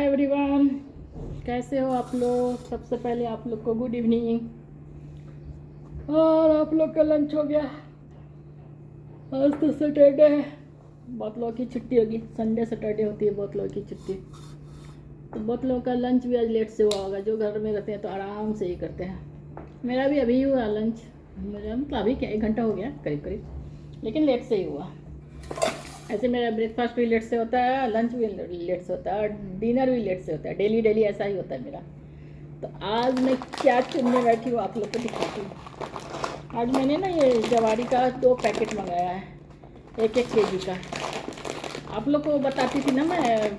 Everyone, कैसे हो आप लोग। सबसे पहले आप लोग को गुड इवनिंग। और आप लोग का लंच हो गया। आज तो सैटरडे है, बहुत लोगों की छुट्टी होगी। संडे सैटरडे होती है बहुत लोगों की छुट्टी। तो बहुत लोगों का लंच भी आज लेट से हुआ होगा। जो घर में रहते हैं तो आराम से ही करते हैं। मेरा भी अभी हुआ लंच। मुझे मतलब अभी क्या 1 घंटा हो गया करीब करीब, लेकिन लेट से ही हुआ। ऐसे मेरा ब्रेकफास्ट भी लेट से होता है, लंच भी लेट से होता है और डिनर भी लेट से होता है। डेली डेली ऐसा ही होता है मेरा। तो आज मैं क्या चुनने बैठी हूँ आप लोग को दिखाती हूँ। आज मैंने ना ये जवारी का 2 पैकेट मंगाया है, 1-1 केजी का। आप लोग को बताती थी ना, मैं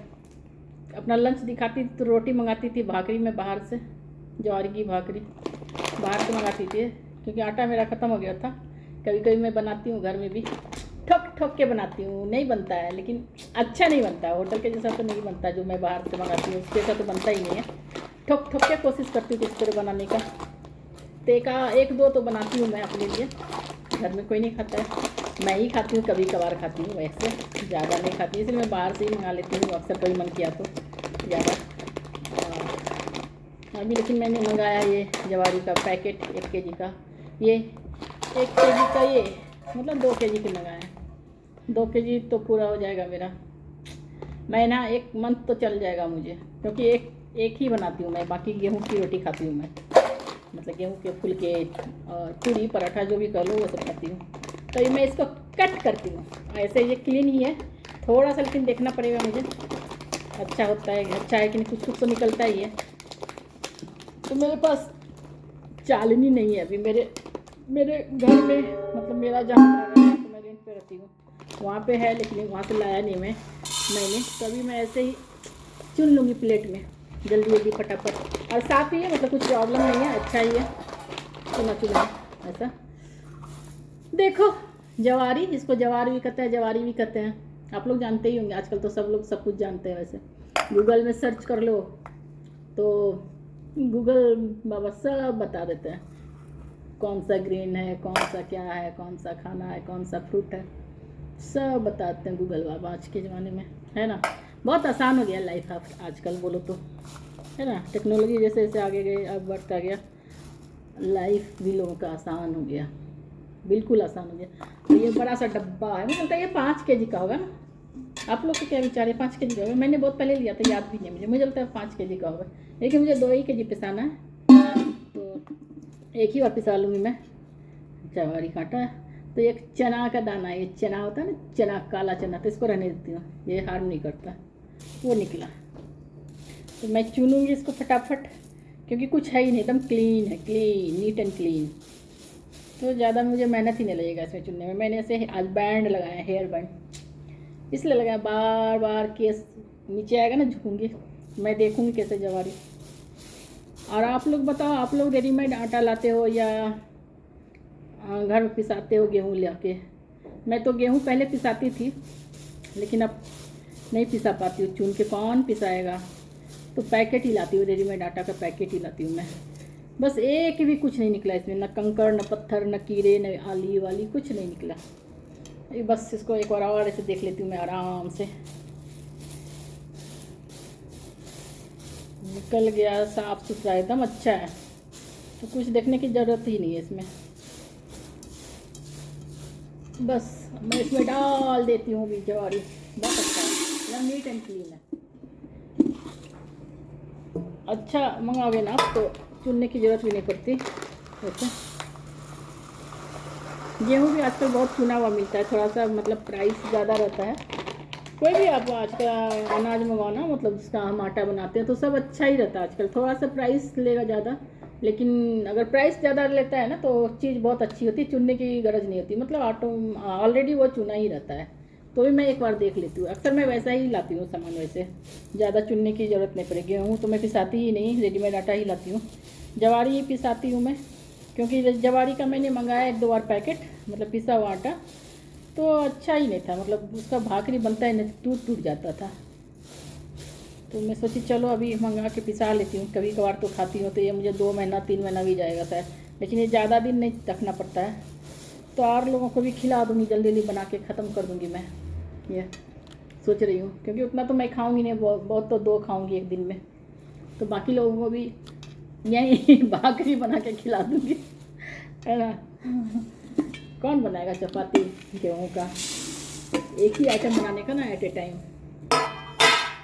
अपना लंच दिखाती थी तो रोटी मंगाती थी भाकरी में बाहर से, जवारी की भाकरी बाहर से मंगाती थी क्योंकि आटा मेरा ख़त्म हो गया था। कभी कभी मैं बनाती हूँ घर में भी, ठोक ठोक के बनाती हूँ। नहीं बनता है, लेकिन अच्छा नहीं बनता है, होटल के जैसा तो नहीं बनता। जो मैं बाहर से मंगाती हूँ उसके जैसा तो बनता ही नहीं है। ठोक ठोक के कोशिश करती हूँ किस तरह बनाने का। तो 1-2 तो बनाती हूँ मैं अपने लिए। घर में कोई नहीं खाता है, मैं ही खाती हूँ। कभी कभार खाती हूँ, वैसे ज़्यादा नहीं खाती, इसलिए मैं बाहर से ही मंगा लेती हूँ अक्सर। कभी मन किया तो ज़्यादा। अभी लेकिन मैंने मंगाया ये जवारी का पैकेट 1 केजी का। ये 1 केजी का, ये मतलब 2 केजी के मंगाया है। 2 केजी तो पूरा हो जाएगा मेरा। मैं ना 1 मंथ तो चल जाएगा मुझे, क्योंकि एक ही बनाती हूँ मैं। बाकी गेहूँ की रोटी खाती हूँ मैं, मतलब गेहूँ के फुलके और पूरी पराठा जो भी कर लो वो सब खाती हूँ। तो ये मैं इसको कट करती हूँ। ऐसे ये क्लीन ही है थोड़ा सा, लेकिन देखना पड़ेगा मुझे अच्छा होता है, अच्छा है कि नहीं। कुछ कुछ तो निकलता ही है। तो मेरे पास चालनी नहीं है अभी मेरे घर में, मतलब मेरा जहाँ घर है तो मैं रेंट पे रहती हूँ, वहाँ पे है, लेकिन वहाँ से लाया नहीं मैंने। तो अभी मैं ऐसे ही चुन लूँगी प्लेट में, जल्दी जल्दी फटाफट। और साफ़ ही है, मतलब कुछ प्रॉब्लम नहीं है, अच्छा ही है चुना ऐसा। देखो, जवारी, इसको जवार भी कहते हैं, जवारी भी कहते हैं। आप लोग जानते ही होंगे, आजकल तो सब लोग सब कुछ जानते हैं। वैसे गूगल में सर्च कर लो तो गूगल बाबा सब बता देते हैं, कौन सा ग्रीन है, कौन सा क्या है, कौन सा खाना है, कौन सा फ्रूट है, सब बताते हैं गूगल बाबा आज के ज़माने में, है ना। बहुत आसान हो गया लाइफ आजकल बोलो तो, है ना। टेक्नोलॉजी जैसे जैसे आगे गए, अब बढ़ता गया, लाइफ भी लोगों का आसान हो गया, बिल्कुल आसान हो गया। तो ये बड़ा सा डब्बा है, मुझे लगता है ये 5 केजी का होगा ना। आप लोग को क्या विचार है? 5 केजी का होगा? मैंने बहुत पहले लिया था, याद भी नहीं मुझे लगता है 5 केजी का होगा, लेकिन मुझे 2 ही केजी पिसाना है। तो एक ही बार पिसा लूँगी मैं। जवारी काटा है तो एक चना का दाना, ये चना होता है ना, चना, काला चना, तो इसको रहने देती हूँ, ये हार्म नहीं करता। वो निकला तो मैं चुनूँगी इसको फटाफट, क्योंकि कुछ है ही नहीं, एकदम क्लीन है, क्लीन, नीट एंड क्लीन। तो ज़्यादा मुझे मेहनत ही नहीं लगेगा इसमें चुनने में। मैंने ऐसे आज बैंड लगाया, हेयर बैंड इसलिए लगाया, बार बार केस नीचे आएगा ना, झुकूँगी मैं, देखूँगी कैसे जवारी। और आप लोग बताओ, आप लोग रेडीमेड आटा लाते हो या घर में पिसाते हो गेहूँ ला के? मैं तो गेहूँ पहले पिसाती थी, लेकिन अब नहीं पिसा पाती हूँ, चुन के कौन पिसाएगा। तो पैकेट ही लाती हूँ, रेडीमेड आटा का पैकेट ही लाती हूँ मैं। बस एक भी कुछ नहीं निकला इसमें, न कंकड़, न पत्थर, न कीड़े, न आली वाली, कुछ नहीं निकला। बस इसको एक बार और ऐसे देख लेती हूँ मैं आराम से। निकल गया, साफ़ सुथरा एकदम अच्छा है, तो कुछ देखने की ज़रूरत ही नहीं है इसमें। बस मैं इसमें डाल देती हूँ भी जवारी। बहुत अच्छा है, एकदम नीट एंड क्लीन है। अच्छा मंगाओगे ना आप तो चुनने की ज़रूरत भी नहीं पड़ती। वैसे गेहूँ भी आजकल बहुत चुना हुआ मिलता है, थोड़ा सा मतलब प्राइस ज़्यादा रहता है। कोई भी आप आज का अनाज मंगाओ ना, मतलब जिसका हम आटा बनाते हैं, तो सब अच्छा ही रहता है। आजकल थोड़ा सा प्राइस लेगा ज़्यादा, लेकिन अगर प्राइस ज़्यादा लेता है ना तो चीज़ बहुत अच्छी होती है, चुनने की गरज नहीं होती। मतलब आटो ऑलरेडी वो चुना ही रहता है। तो भी मैं एक बार देख लेती हूँ, अक्सर मैं वैसा ही लाती हूँ सामान, वैसे ज़्यादा चुनने की ज़रूरत नहीं पड़ेगी। गेहूँ तो मैं पिसाती ही नहीं, रेडीमेड आटा ही लाती हूँ। जवारी ही पिसाती हूँ मैं, क्योंकि जवारी का मैंने मंगाया 1-2 बार पैकेट, मतलब पिसा हुआ आटा, तो अच्छा ही नहीं था, मतलब उसका भाकरी बनता ही नहीं, टूट जाता था। तो मैं सोची चलो अभी मंगा के पिसा लेती हूँ, कभी कभार तो खाती हूँ, तो ये मुझे 2 महीना 3 महीना भी जाएगा शायद, लेकिन ये ज़्यादा दिन नहीं रखना पड़ता है। तो और लोगों को भी खिला दूँगी, जल्दी जल्दी बना के ख़त्म कर दूँगी मैं। ये सोच रही हूँ, क्योंकि उतना तो मैं खाऊंगी नहीं, बहुत तो 2 खाऊंगी एक दिन में, तो बाकी लोगों को भी यही भाकरी बना के खिला दूँगी, है ना। कौन बनाएगा चपाती गेहूँ का, एक ही आइटम बनाने का ना एट ए टाइम।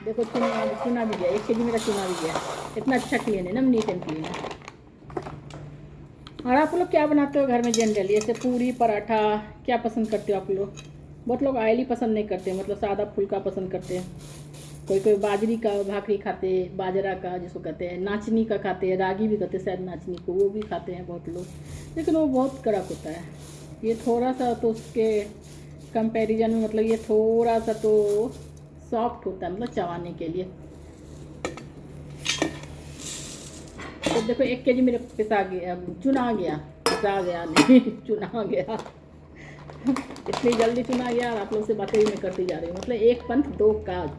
देखो चुना भी गया, 1 केजी मेरा चुना भी गया, इतना अच्छा क्लीन है ना, नीट एंड क्लीन है। और आप लोग क्या बनाते हो घर में जनरली, ऐसे पूरी पराठा क्या पसंद करते हो आप लोग? बहुत लोग ऑयली पसंद नहीं करते, मतलब सादा फुल्का पसंद करते हैं। कोई कोई बाजरी का भाकरी खाते हैं, बाजरा का जिसको कहते हैं, नाचनी का खाते हैं, रागी भी कहते हैं शायद नाचनी को, वो भी खाते हैं बहुत लोग, लेकिन वो बहुत कड़क होता है। ये थोड़ा सा तो उसके कंपैरिजन में, मतलब ये थोड़ा सा तो सॉफ्ट होता है, मतलब चबाने के लिए। तो देखो 1 केजी मेरे पिसा गया, चुना गया, पिसा गया नहीं चुना गया इतनी जल्दी चुना गया, और आप लोग से बातें ही मैं करती जा रही हूँ, मतलब 1 पंथ 2 काज।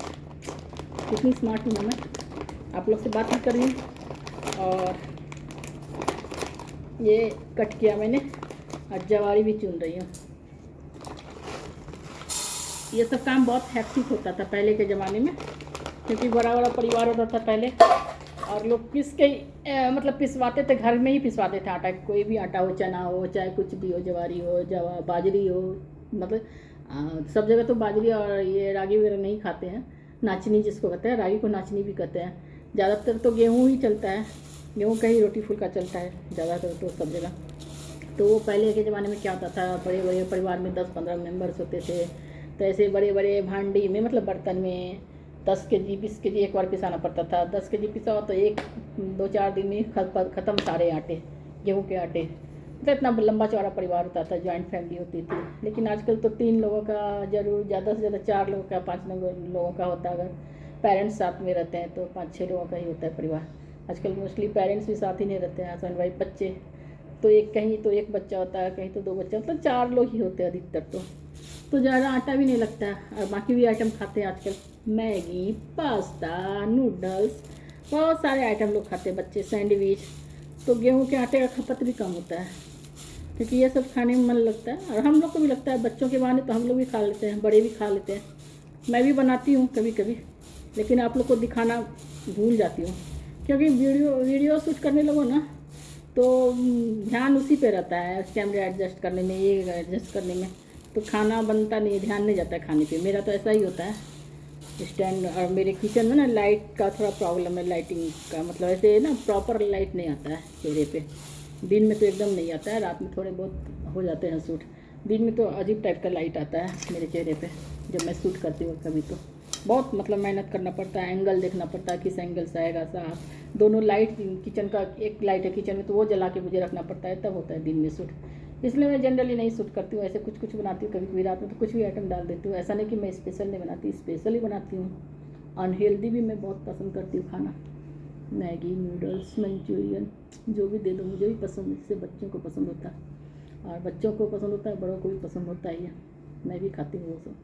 कितनी स्मार्ट हूँ ना मैं, आप लोग से बात भी कर रही हूँ और ये कट किया मैंने, और जवारी भी चुन रही हूँ। ये सब काम बहुत हैक्टिक होता था पहले के ज़माने में, क्योंकि बड़ा बड़ा परिवार होता था पहले, और लोग पिस के मतलब पिसवाते थे, घर में ही पिसवाते थे आटा, कोई भी आटा हो, चना हो, चाहे कुछ भी हो, जवारी हो, बाजरी हो, मतलब सब जगह तो बाजरी और ये रागी वगैरह नहीं खाते हैं, नाचनी जिसको कहते हैं, रागी को नाचनी भी कहते हैं। ज़्यादातर तो गेहूँ ही चलता है, गेहूँ का ही रोटी फुल्का चलता है ज़्यादातर तो सब जगह। तो वो पहले के ज़माने में क्या होता था, बड़े बड़े परिवार में 10-15 मेंबर्स होते थे, तो ऐसे बड़े बड़े भांडी में, मतलब बर्तन में 10 केजी 20 केजी एक बार पिसाना पड़ता था। 10 केजी पिसा हो तो 1-2-4 दिन में ख़त्म सारे आटे, गेहूँ के आटे। तो इतना लंबा चौड़ा परिवार होता था, जॉइंट फैमिली होती थी। लेकिन आजकल तो 3 लोगों का जरूर, ज़्यादा से ज़्यादा 4 लोगों का, 5 लोगों का होता है। अगर पेरेंट्स साथ में रहते हैं तो 5-6 लोगों का ही होता है परिवार। आजकल मोस्टली पेरेंट्स भी साथ ही नहीं रहते हैं, हस्बैंड वाइफ बच्चे, तो एक कहीं तो 1 बच्चा होता है, कहीं तो 2 बच्चे, मतलब 4 लोग ही होते हैं अधिकतर। तो ज़्यादा आटा भी नहीं लगता है, और बाकी भी आइटम खाते हैं आजकल, मैगी, पास्ता, नूडल्स, बहुत सारे आइटम लोग खाते हैं बच्चे, सैंडविच। तो गेहूं के आटे का खपत भी कम होता है, क्योंकि ये सब खाने में मन लगता है, और हम लोग को भी लगता है, बच्चों के बहाने तो हम लोग भी खा लेते हैं, बड़े भी खा लेते हैं। मैं भी बनाती हूँ कभी कभी, लेकिन आप लोग को दिखाना भूल जाती हूँ, क्योंकि वीडियो शूट करने लगो ना तो ध्यान उसी पे रहता है, कैमरे एडजस्ट करने में, ये एडजस्ट करने में, तो खाना बनता नहीं, ध्यान नहीं जाता है खाने पे। मेरा तो ऐसा ही होता है स्टैंड, और मेरे किचन में ना लाइट का थोड़ा प्रॉब्लम है, लाइटिंग का, मतलब ऐसे ना प्रॉपर लाइट नहीं आता है चेहरे पे। दिन में तो एकदम नहीं आता है, रात में थोड़े बहुत हो जाते हैं शूट, दिन में तो अजीब टाइप का लाइट आता है मेरे चेहरे पे जब मैं शूट करती हूँ। कभी तो बहुत मतलब मेहनत करना पड़ता है, एंगल देखना पड़ता है, किस एंगल से आएगा साफ, दोनों लाइट, किचन का एक लाइट है किचन में, तो वो जला के मुझे रखना पड़ता है, तब होता है दिन में शूट। इसलिए मैं जनरली नहीं शूट करती हूँ, ऐसे कुछ कुछ बनाती हूँ, कभी कभी रात में तो कुछ भी आइटम डाल देती हूँ। ऐसा नहीं कि मैं स्पेशल नहीं बनाती, स्पेशली बनाती हूँ। अनहेल्दी भी मैं बहुत पसंद करती हूँ खाना, मैगी, नूडल्स, मंचूरियन, जो भी दे दो मुझे भी पसंद है, जिससे बच्चों को पसंद होता है, और बच्चों को पसंद होता है, बड़ों को भी पसंद होता ही है। मैं भी खाती हूँ वो सब,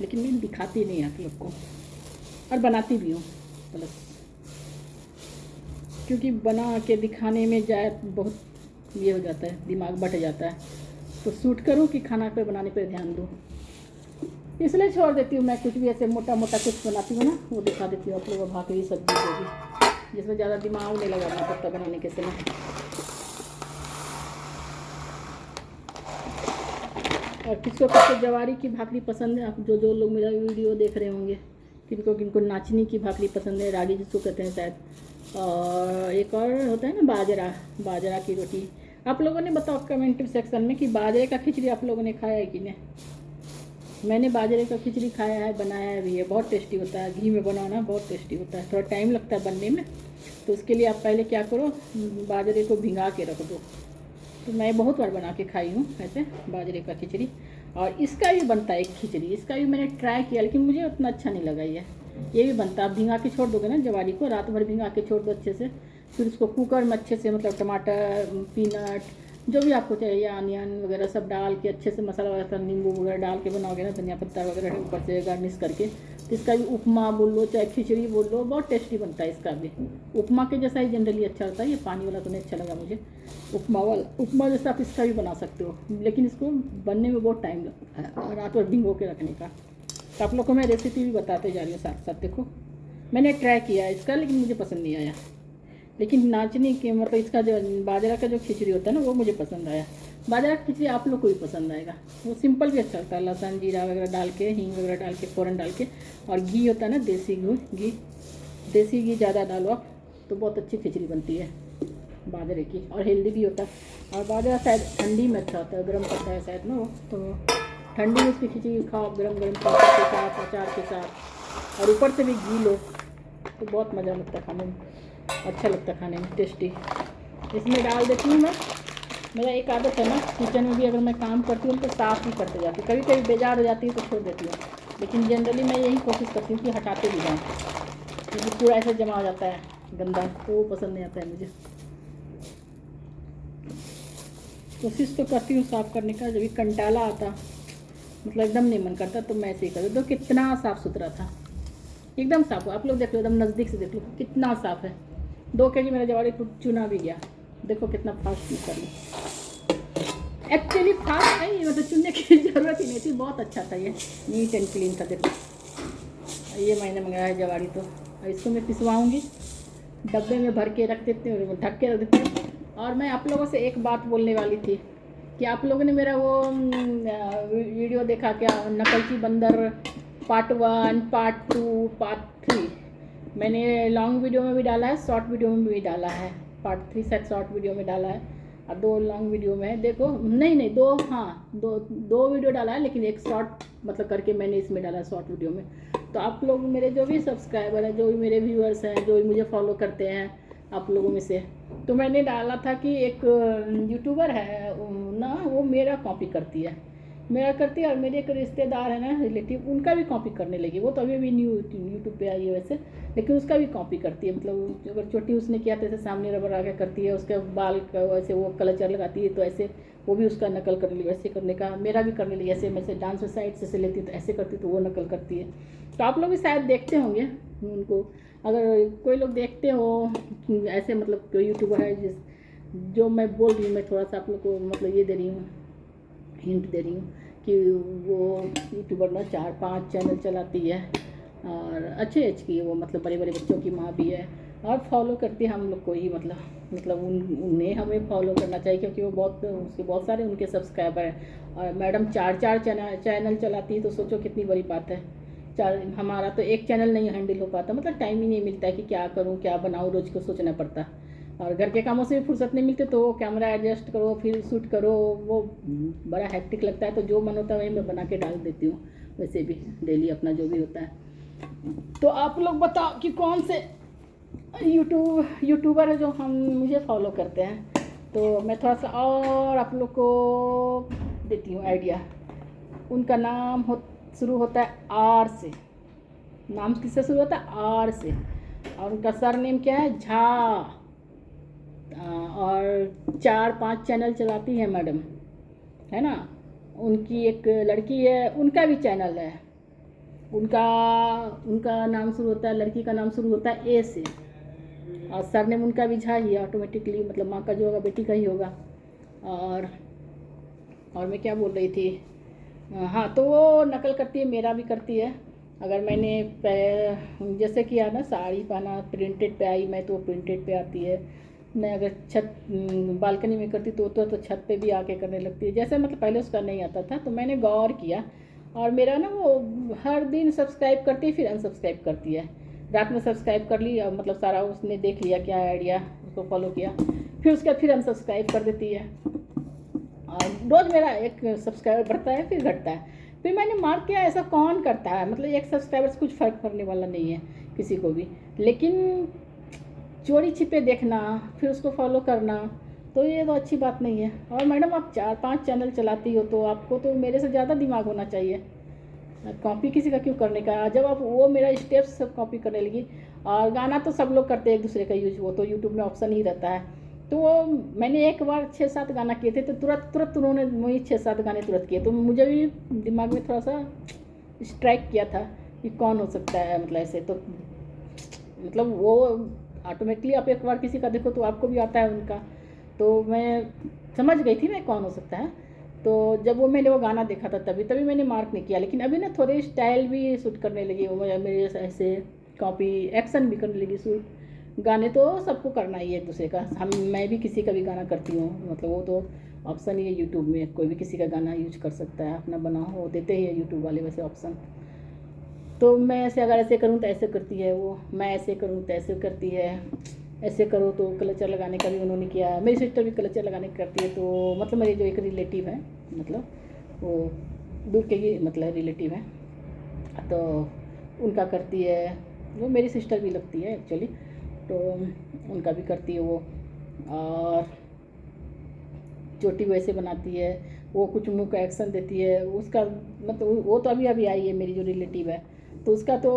लेकिन मैं दिखाती नहीं आप लोग को, और बनाती भी हूँ प्लस, क्योंकि बना के दिखाने में जाए बहुत ये हो जाता है, दिमाग बट जाता है, तो शूट करूँ कि खाना पे बनाने पे ध्यान दूँ, इसलिए छोड़ देती हूँ। मैं कुछ भी ऐसे मोटा मोटा कुछ बनाती हूँ ना, वो दिखा देती हूँ आप लोगों को, भाकरी सब्जी जो भी, जिसमें ज़्यादा दिमाग नहीं लगाना पड़ता बनाने के समय। और किसको किसको जवारी की भाकरी पसंद है, आप जो जो लोग मेरा वीडियो देख रहे होंगे, किनको किनको नाचनी की भाकरी पसंद है, रागी जिसको कहते हैं शायद, और एक और होता है ना बाजरा की रोटी। आप लोगों ने बताओ कमेंट सेक्शन में कि बाजरे का खिचड़ी आप लोगों ने खाया है कि नहीं। मैंने बाजरे का खिचड़ी खाया है, बनाया भी है, बहुत टेस्टी होता है, घी में बनाना बहुत टेस्टी होता है, थोड़ा टाइम लगता है बनने में। तो उसके लिए आप पहले क्या करो, बाजरे को भिंगा के रख दो। तो मैं बहुत बार बना के खाई हूँ ऐसे बाजरे का खिचड़ी, और इसका भी बनता है एक खिचड़ी, इसका भी मैंने ट्राई किया, लेकिन मुझे उतना अच्छा नहीं लगा। ये भी बनता है, आप भिंगा के छोड़ दोगे ना जवारी को, रात भर भिंगा के छोड़ दो अच्छे से, फिर उसको कुकर में अच्छे से, मतलब टमाटर, पीनट, जो भी आपको चाहिए, अनियन वगैरह सब डाल के अच्छे से, मसाला वगैरह, नींबू वगैरह डाल के बनाओगे ना, धनिया पत्ता वगैरह ऊपर से गार्निश करके, तो इसका भी उपमा बोल लो चाहे खिचड़ी बोल लो, बहुत टेस्टी बनता है इसका भी। उपमा के जैसा ही जनरली अच्छा होता है, ये पानी वाला तो नहीं अच्छा लगा मुझे, उपमा जैसा आप इसका भी बना सकते हो, लेकिन इसको बनने में बहुत टाइम लगता है, रात भर भिंगो के रखने का। तो आप लोग को मैं रेसिपी भी बताते जा रही हूँ साथ साथ। देखो मैंने ट्राई किया है इसका, लेकिन मुझे पसंद नहीं आया। लेकिन नाचनी के मतलब इसका जो बाजरा का जो खिचड़ी होता है ना, वो मुझे पसंद आया। बाजरा की खिचड़ी आप लोग को भी पसंद आएगा। वो सिंपल भी अच्छा लगता है, लहसुन जीरा वगैरह डाल के, हींग वगैरह डाल के, फ़ौरन डाल के, और घी होता है ना, देसी घी ज़्यादा डालो आप, तो बहुत अच्छी खिचड़ी बनती है बाजरे की, और हेल्दी भी होता है। और बाजरा शायद ठंडी में अच्छा होता है, गर्म करता है शायद ना वो, तो ठंडी में उसकी खिचड़ी खाओ गरम गरम पापड़ के साथ, अचार के साथ, और ऊपर से भी घी लो, तो बहुत मज़ा लगता है खाने में, अच्छा लगता है खाने में, टेस्टी। इसमें डाल देती हूँ मैं, मेरा एक आदत है ना, किचन में भी अगर मैं काम करती हूँ तो साफ़ भी करते जाती हूँ। कभी कभी बेजार हो जाती है तो छोड़ देती हूँ, लेकिन जनरली मैं यही कोशिश करती हूँ कि हटाते भी जाऊँ, क्योंकि पूरा ऐसे जमा हो जाता है गंदा, तो वो पसंद नहीं आता है मुझे। कोशिश तो करती हूँ साफ़ करने का, जब भी कंटाला आता, मतलब एकदम नहीं मन करता, तो मैं ऐसे ही कर दो। कितना साफ़ सुथरा था, एकदम साफ़। आप लोग देख लो, एकदम नज़दीक से देख लो कितना साफ़ है। 2 kg मेरा जवारी चुना भी गया, देखो कितना फास्ट कर ली। एक्चुअली फास्ट नहीं, मतलब चुनने की ज़रूरत ही नहीं थी, बहुत अच्छा था ये, नीट एंड क्लीन था। देखो ये मैंने मंगाया है जवारी, तो इसको मैं पिसवाऊँगी, डब्बे में भर के रख देते हैं, ढक के रख देते हैं। और मैं आप लोगों से एक बात बोलने वाली थी कि आप लोगों ने मेरा वो वीडियो देखा क्या, नकलची बंदर पार्ट 1, पार्ट 2, पार्ट 3? मैंने लॉन्ग वीडियो में भी डाला है, शॉर्ट वीडियो में भी डाला है। पार्ट 3 शायद शॉर्ट वीडियो में डाला है, और 2 लॉन्ग वीडियो में है। देखो नहीं 2, हाँ, दो वीडियो डाला है, लेकिन एक शॉर्ट मतलब करके मैंने इसमें डाला है शॉर्ट वीडियो में। तो आप लोग मेरे जो भी सब्सक्राइबर हैं, जो भी मेरे व्यूअर्स हैं, जो भी मुझे फॉलो करते हैं आप लोगों में से, तो मैंने डाला था कि एक यूट्यूबर है ना, वो मेरा कॉपी करती है, और मेरे एक रिश्तेदार है ना, रिलेटिव, उनका भी कॉपी करने लगी। वो तो अभी न्यू यूट्यूब पे आई है वैसे, लेकिन उसका भी कॉपी करती है। मतलब अगर चोटी उसने किया तो ऐसे सामने रबर आगे करती है, उसके बाल का वैसे वो कलचर लगाती है, तो ऐसे वो भी उसका नकल कर ली, वैसे करने का मेरा भी करने लगी। ऐसे मैं से डांस साइड से लेती तो ऐसे करती, तो वो नकल करती है। तो आप लोग भी शायद देखते होंगे उनको, अगर कोई लोग देखते हो ऐसे, मतलब कोई यूट्यूबर है जिस जो मैं बोल रही हूँ, मैं थोड़ा सा आप लोग को मतलब ये दे रही हूँ, हिंट दे रही हूँ कि वो यूट्यूबर ना 4-5 चैनल चलाती है, और अच्छे एज की है वो, मतलब बड़े बड़े बच्चों की माँ भी है, और फॉलो करती है हम लोग को ही, मतलब उन्हें हमें फॉलो करना चाहिए, क्योंकि वो उसके बहुत सारे उनके सब्सक्राइबर हैं। और मैडम 4-4 चैनल चलाती है, तो सोचो कितनी बड़ी बात है। हमारा तो एक चैनल नहीं हैंडल हो पाता, मतलब टाइम ही नहीं मिलता है कि क्या करूँ क्या बनाऊँ, रोज़ को सोचना पड़ता, और घर के कामों से भी फुर्सत नहीं मिलती, तो कैमरा एडजस्ट करो, फिर शूट करो, वो बड़ा हैक्टिक लगता है। तो जो मन होता है वही मैं बना के डाल देती हूँ, वैसे भी डेली अपना जो भी होता है। तो आप लोग बताओ कि कौन से यूट्यूबर है जो हम मुझे फॉलो करते हैं, तो मैं थोड़ा सा और आप लोग को देती हूँ आइडिया। उनका नाम शुरू होता है आर से, नाम किससे शुरू होता है? आर से, और उनका सरनेम क्या है? झा। और 4-5 चैनल चलाती है मैडम, है ना। उनकी एक लड़की है, उनका भी चैनल है, उनका नाम शुरू होता है, लड़की का नाम शुरू होता है ए से, और सरनेम उनका भी झा ही है ऑटोमेटिकली, मतलब माँ का जो होगा बेटी का ही होगा। और मैं क्या बोल रही थी, हाँ, तो वो नकल करती है, मेरा भी करती है। अगर मैंने जैसे किया ना, साड़ी पहना प्रिंटेड पे आई मैं, तो प्रिंटेड पे आती है। मैं अगर छत बालकनी में करती तो छत पे भी आके करने लगती है। जैसे मतलब पहले उसका नहीं आता था, तो मैंने गौर किया, और मेरा ना वो हर दिन सब्सक्राइब करती है, फिर अनसब्सक्राइब करती है। रात में सब्सक्राइब कर ली, और मतलब सारा उसने देख लिया क्या आइडिया, उसको फॉलो किया, फिर उसका फिर अनसब्सक्राइब कर देती है। और रोज़ मेरा एक सब्सक्राइबर बढ़ता है, फिर घटता है। फिर मैंने मार्क किया, ऐसा कौन करता है, मतलब एक सब्सक्राइबर से कुछ फ़र्क पड़ने वाला नहीं है किसी को भी, लेकिन चोरी छिपे देखना, फिर उसको फॉलो करना, तो ये तो अच्छी बात नहीं है। और मैडम आप 4-5 चैनल चलाती हो, तो आपको तो मेरे से ज़्यादा दिमाग होना चाहिए, कॉपी किसी का क्यों करने का। जब आप वो मेरा स्टेप्स सब कॉपी करने लगी, और गाना तो सब लोग करते हैं एक दूसरे का यूज, वो तो यूट्यूब में ऑप्शन ही रहता है। तो वो मैंने एक बार 6-7 गाना किए थे, तो तुरंत उन्होंने वही 6-7 गाने तुरंत किए, तो मुझे भी दिमाग में थोड़ा सा स्ट्राइक किया था कि कौन हो सकता है, मतलब ऐसे तो मतलब वो ऑटोमेटिकली आप एक बार किसी का देखो तो आपको भी आता है उनका, तो मैं समझ गई थी मैं कौन हो सकता है। तो जब मैंने वो गाना देखा था तभी मैंने मार्क नहीं किया, लेकिन अभी ना थोड़े स्टाइल भी सूट करने लगी, वो मेरे ऐसे कॉपी एक्शन भी करने लगी सूट। गाने तो सबको करना ही है एक दूसरे का, मैं भी किसी का भी गाना करती हूँ, मतलब वो तो ऑप्शन ही है यूट्यूब में, कोई भी किसी का गाना यूज कर सकता है, अपना बना हो देते ही है यूट्यूब वाले वैसे ऑप्शन। तो मैं ऐसे अगर ऐसे करूँ तो ऐसे करती है वो, मैं ऐसे करूँ तो ऐसे करती है, ऐसे करो तो क्लचर लगाने का भी उन्होंने किया। मेरी सिस्टर भी क्लचर लगाने की करती है, तो मतलब मेरी जो एक रिलेटिव है, मतलब वो दूर के ही मतलब रिलेटिव है, तो उनका करती है, वो मेरी सिस्टर भी लगती है एक्चुअली, तो उनका भी करती है वो। और चोटी वैसे बनाती है, वो कुछ मुँह का एक्शन देती है उसका, मतलब वो तो अभी अभी आई है मेरी जो रिलेटिव है, तो उसका तो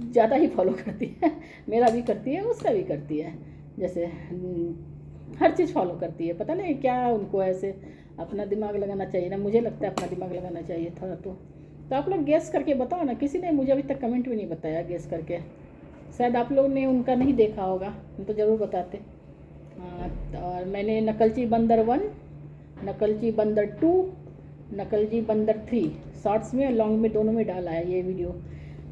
ज़्यादा ही फॉलो करती है। मेरा भी करती है, उसका भी करती है, जैसे हर चीज़ फॉलो करती है। पता नहीं क्या उनको ऐसे अपना दिमाग लगाना चाहिए ना, मुझे लगता है अपना दिमाग लगाना चाहिए थोड़ा। तो आप लोग गेस करके बताओ ना, किसी ने मुझे अभी तक कमेंट भी नहीं बताया गेस करके, शायद आप लोग ने उनका नहीं देखा होगा, हम तो ज़रूर बताते। और मैंने नकलची बंदर 1, नकलची बंदर 2, नकलची बंदर 3 शॉर्ट्स में लॉन्ग में दोनों में डाला है ये वीडियो,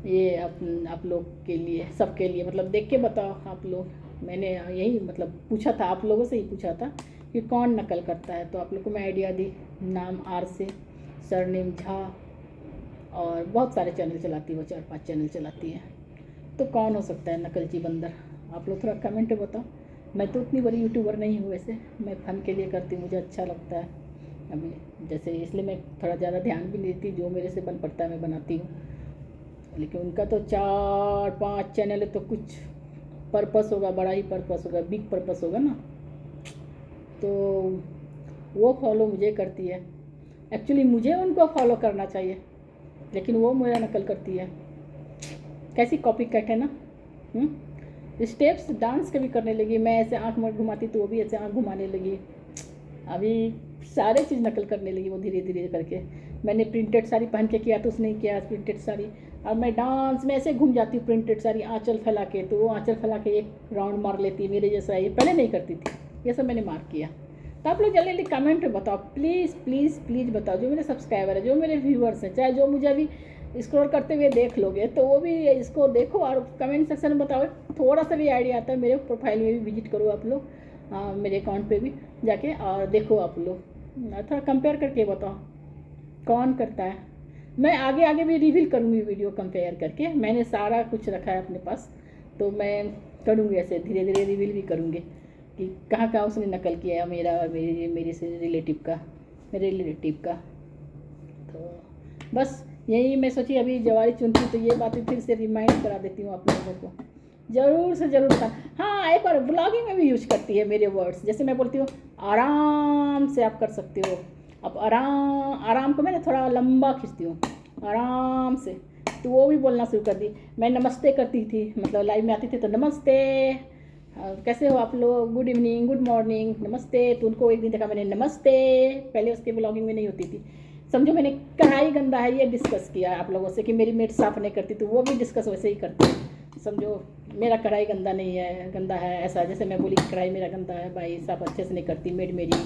ये आप लोग के लिए, सबके लिए, मतलब देख के बताओ आप लोग। मैंने यही मतलब पूछा था, आप लोगों से ही पूछा था कि कौन नकल करता है, तो आप लोग को मैं आइडिया दी, नाम आर से, सरनेम झा, और बहुत सारे चैनल चलाती है वो, 4-5 चैनल चलाती है। तो कौन हो सकता है नकलची बंदर, आप लोग थोड़ा कमेंट में बताओ। मैं तो उतनी बड़ी यूट्यूबर नहीं हूँ वैसे, मैं फ़न के लिए करती हूँ, मुझे अच्छा लगता है अभी, जैसे इसलिए मैं थोड़ा ज़्यादा ध्यान भी नहीं देती, जो मेरे से बन पड़ता है मैं बनाती हूँ। लेकिन उनका तो 4-5 चैनल है, तो कुछ पर्पस होगा, बड़ा ही पर्पस होगा, बिग पर्पस होगा ना, तो वो फॉलो मुझे करती है। एक्चुअली मुझे उनको फॉलो करना चाहिए, लेकिन वो मेरा नकल करती है। कैसी कॉपी कट है ना। स्टेप्स डांस के भी करने लगी, मैं ऐसे आँख में घुमाती तो वो भी ऐसे आँख घुमाने लगी, अभी सारे चीज़ नकल करने लगी वो धीरे धीरे करके। मैंने प्रिंटेड साड़ी पहन के किया तो उसने किया प्रिंटेड साड़ी, अब मैं डांस में ऐसे घूम जाती हूँ प्रिंटेड साड़ी आँचल फैला के, तो वो आँचल फैला के एक राउंड मार लेती है मेरे जैसा, ये पहले नहीं करती थी, ये सब मैंने मार किया। तो आप लोग जल्दी जल्दी कमेंट में बताओ, प्लीज़ प्लीज़ प्लीज़ बताओ, जो मेरे सब्सक्राइबर है, जो मेरे व्यूअर्स हैं, चाहे जो मुझे अभी स्क्रॉल करते हुए देख लोगे तो वो भी इसको देखो और कमेंट सेक्शन में बताओ, थोड़ा सा भी आइडिया आता है। मेरे प्रोफाइल में भी विजिट करो आप लोग, मेरे अकाउंट पे भी जाके और देखो आप लोग, थोड़ा कंपेयर करके बताओ कौन करता है। मैं आगे आगे भी रिवील करूँगी वीडियो कंपेयर करके, मैंने सारा कुछ रखा है अपने पास, तो मैं करूँगी ऐसे धीरे धीरे रिवील भी करूँगी कि कहाँ कहाँ उसने नकल किया है मेरा और मेरे से रिलेटिव का। तो बस यही मैं सोची, अभी जवारी चुनती तो ये बातें फिर से रिमाइंड करा देती हूँ आप लोगों को, ज़रूर से ज़रूर बता। हाँ, एक और ब्लॉगिंग में भी यूज करती है मेरे वर्ड्स, जैसे मैं बोलती हूँ आराम से आप कर सकते हो, अब आराम को मैंने थोड़ा लंबा खींचती हूँ, आराम से, तो वो भी बोलना शुरू कर दी। मैं नमस्ते करती थी, मतलब लाइव में आती थी तो नमस्ते, कैसे हो आप लोग, गुड इवनिंग, गुड मॉर्निंग, नमस्ते, तो उनको एक दिन देखा मैंने नमस्ते, पहले उसके ब्लॉगिंग में नहीं होती थी। समझो मैंने कढ़ाई गंदा है ये डिस्कस किया आप लोगों से कि मेरी मेट साफ़ नहीं करती, तो वो भी डिस्कस वैसे ही करती है। समझो मेरा कढ़ाई गंदा नहीं है, गंदा है ऐसा, जैसे मैं बोली कढ़ाई मेरा गंदा है भाई, साफ़ अच्छे से नहीं करती मेड मेरी,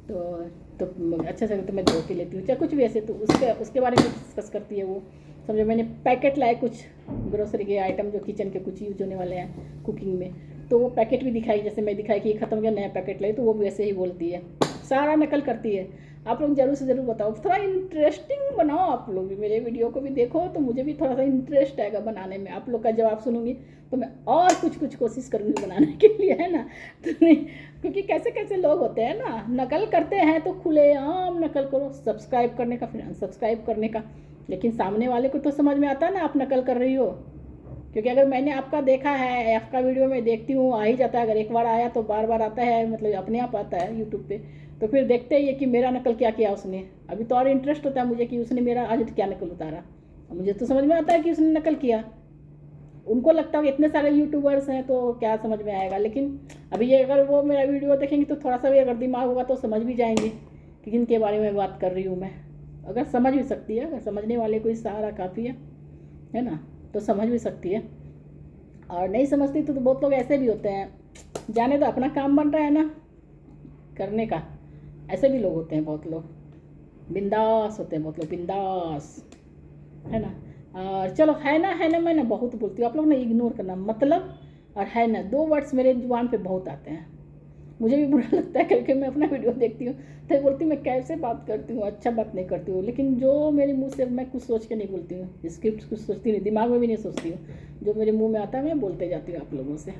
तो अच्छे से तो मैं धो के लेती हूँ, चाहे कुछ भी ऐसे, तो उसके बारे में डिस्कस करती है वो। समझो मैंने पैकेट लाए कुछ ग्रोसरी के आइटम जो किचन के कुछ यूज होने वाले हैं कुकिंग में, तो वो पैकेट भी दिखाई, जैसे मैं दिखाई कि ये ख़त्म हो गया नया पैकेट लाई, तो वो भी वैसे ही बोलती है, सारा नकल करती है। आप लोग जरूर से ज़रूर बताओ, थोड़ा इंटरेस्टिंग बनाओ, आप लोग भी मेरे वीडियो को भी देखो तो मुझे भी थोड़ा सा इंटरेस्ट आएगा बनाने में। आप लोग का जवाब सुनूंगी तो मैं और कुछ कोशिश करूँगी बनाने के लिए, है ना। तो क्योंकि कैसे कैसे लोग होते हैं ना, नकल करते हैं तो खुलेआम नकल करो, सब्सक्राइब करने का फिर अनसब्सक्राइब करने का, लेकिन सामने वाले को तो समझ में आता है ना आप नकल कर रही हो। क्योंकि अगर मैंने आपका देखा है, आपका वीडियो में देखती हूँ आ ही जाता है, अगर एक बार आया तो बार बार आता है, मतलब अपने आप आता है यूट्यूब पे, तो फिर देखते ही है कि मेरा नकल क्या किया उसने। अभी तो और इंटरेस्ट होता है मुझे कि उसने मेरा आज क्या नकल उतारा, मुझे तो समझ में आता है कि उसने नकल किया। उनको लगता है कि इतने सारे यूट्यूबर्स हैं तो क्या समझ में आएगा, लेकिन अभी ये अगर वो मेरा वीडियो देखेंगे तो थोड़ा सा भी अगर दिमाग होगा तो समझ भी जाएंगे कि किन के बारे में बात कर रही हूँ मैं। अगर समझ भी सकती है, अगर समझने वाले को ही सहारा काफ़ी है ना, तो समझ भी सकती है। और नहीं समझती तो बहुत लोग ऐसे भी होते हैं, जाने तो अपना काम बन रहा है ना करने का, ऐसे भी लोग होते हैं बहुत लोग। बिंदास होते हैं बहुत लोग, बिंदास, है ना। और चलो है ना मैं ना बहुत बोलती हूँ, आप लोग ना इग्नोर करना। मतलब और है ना, 2 वर्ड्स मेरे जुबान पे बहुत आते हैं। मुझे भी बुरा लगता है क्योंकि मैं अपना वीडियो देखती हूँ तो बोलती हूँ मैं कैसे बात करती हूँ, अच्छा बात नहीं करती हूँ। लेकिन जो मेरे मुंह से, मैं कुछ सोच के नहीं बोलती हूँ, स्क्रिप्ट कुछ सोचती नहीं, दिमाग में भी नहीं सोचती हूँ, जो मेरे मुंह में आता है मैं बोलते जाती हूँ आप लोगों से।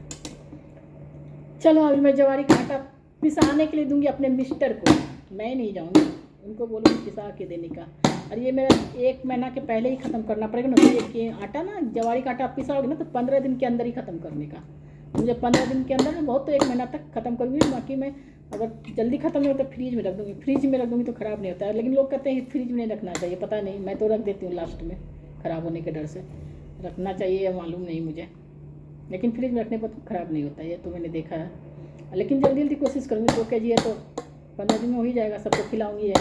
चलो अभी मैं जवारी का आटा पिसाने के लिए दूंगी अपने मिस्टर को, मैं नहीं जाऊँगी, उनको बोलूँगी पिसा के देने का। और ये मेरा 1 महीना के पहले ही ख़त्म करना पड़ेगा ना, तो ये आटा ना, जवारी का आटा आप पिसाओगे ना तो 15 दिन के अंदर ही ख़त्म करने का। मुझे 15 दिन के अंदर ना, बहुत तो 1 महीना तक ख़त्म करूँगी। बाकी मैं अगर जल्दी ख़त्म नहीं होता तो फ्रीज में रख दूँगी, फ्रीज में रख दूँगी तो ख़राब नहीं होता है। लेकिन लोग कहते हैं फ्रीज में नहीं रखना चाहिए, पता नहीं, मैं तो रख देती हूँ लास्ट में ख़राब होने के डर से। रखना चाहिए या मालूम नहीं मुझे, लेकिन फ्रिज में रखने पर तो ख़राब नहीं होता, ये तो मैंने देखा है। लेकिन जल्दी जल्दी कोशिश करूँगी, 2 kg है तो 15 दिन में हो ही जाएगा, सबको खिलाऊंगी है।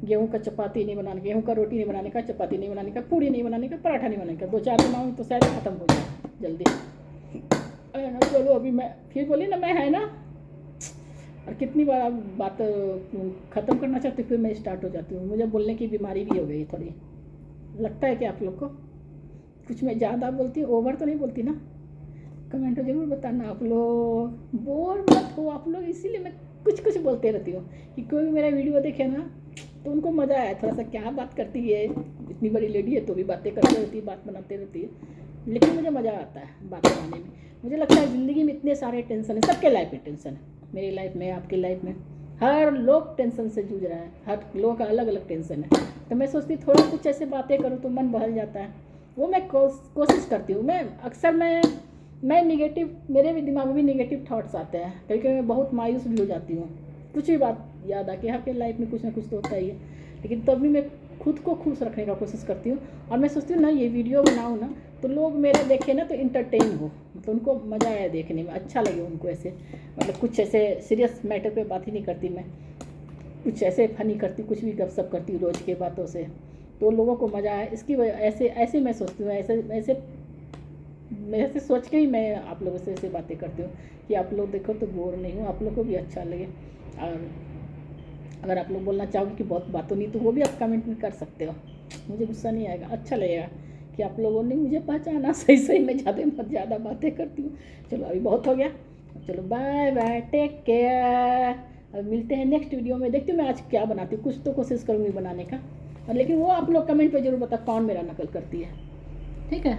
गेहूँ का चपाती नहीं बनाने, गेहूँ का रोटी नहीं बनाने का, चपाती नहीं बनाने का, पूड़ी नहीं बनाने का, पराठा नहीं बनाने का, 2-4 बनाऊँगी तो शायद ख़त्म हो जाए जल्दी, है ना। चलो अभी मैं फिर बोली ना मैं, है ना, और कितनी बार आप बात ख़त्म करना चाहती हूँ फिर मैं स्टार्ट हो जाती हूँ। मुझे बोलने की बीमारी भी हो गई थोड़ी, लगता है कि आप लोग को कुछ मैं ज़्यादा बोलती हूँ, ओवर तो नहीं बोलती ना। कमेंट में ज़रूर बताना, आप लोग बोर मत हो आप लोग, इसीलिए मैं कुछ कुछ बोलते रहती हूँ कि कोई भी मेरा वीडियो देखे ना तो उनको मज़ा आया, थोड़ा सा क्या बात करती है, इतनी बड़ी लेडी है तो भी बातें करती रहती है, बात बनाते रहती है। लेकिन मुझे मज़ा आता है बात बनाने में। मुझे लगता है ज़िंदगी में इतने सारे टेंशन है, सबके लाइफ में टेंशन है, मेरी लाइफ में, आपकी लाइफ में, हर लोग टेंशन से जूझ रहा है, हर लोगों का अलग अलग टेंशन है। तो मैं सोचती थोड़ा कुछ ऐसे बातें करूँ तो मन बहल जाता है, वो मैं कोशिश करती हूँ। मैं अक्सर मैं निगेटिव, मेरे भी दिमाग में भी निगेटिव थॉट्स आते हैं, कभी कभी मैं बहुत मायूस भी हो जाती हूँ, कुछ भी बात याद आके। आपके लाइफ में कुछ ना कुछ तो होता ही है, लेकिन तब भी मैं खुद को खुश रखने का कोशिश करती हूँ। और मैं सोचती हूँ ना ये वीडियो बनाऊँ ना तो लोग मेरा देखें ना तो इंटरटेन हो, तो उनको मज़ा आया देखने में, अच्छा लगे उनको। ऐसे मतलब कुछ ऐसे सीरियस मैटर पे बात ही नहीं करती मैं, कुछ ऐसे फनी करती, कुछ भी गपशप करती हूँ रोज़ के बातों से, तो लोगों को मज़ा आए इसकी वजह, ऐसे ऐसे मैं सोचती हूँ, ऐसे ऐसे मैं ऐसे सोच के ही मैं आप लोगों से ऐसे बातें करती हूँ कि आप लोग देखो तो बोर नहीं हो, आप लोग को भी अच्छा लगे। और अगर आप लोग बोलना चाहोगे कि बहुत बातों नहीं, तो वो भी आप कमेंट में कर सकते हो, मुझे गुस्सा नहीं आएगा, अच्छा लगेगा कि आप लोगों ने मुझे पहचाना। सही सही मैं ज़्यादा बातें करती हूँ। चलो अभी बहुत हो गया, चलो बाय बाय, टेक केयर। अब मिलते हैं नेक्स्ट वीडियो में, देखती हूँ मैं आज क्या बनाती हूँ, कुछ तो कोशिश करूँगी बनाने का। और लेकिन वो आप लोग कमेंट पे जरूर बता कौन मेरा नकल करती है, ठीक है।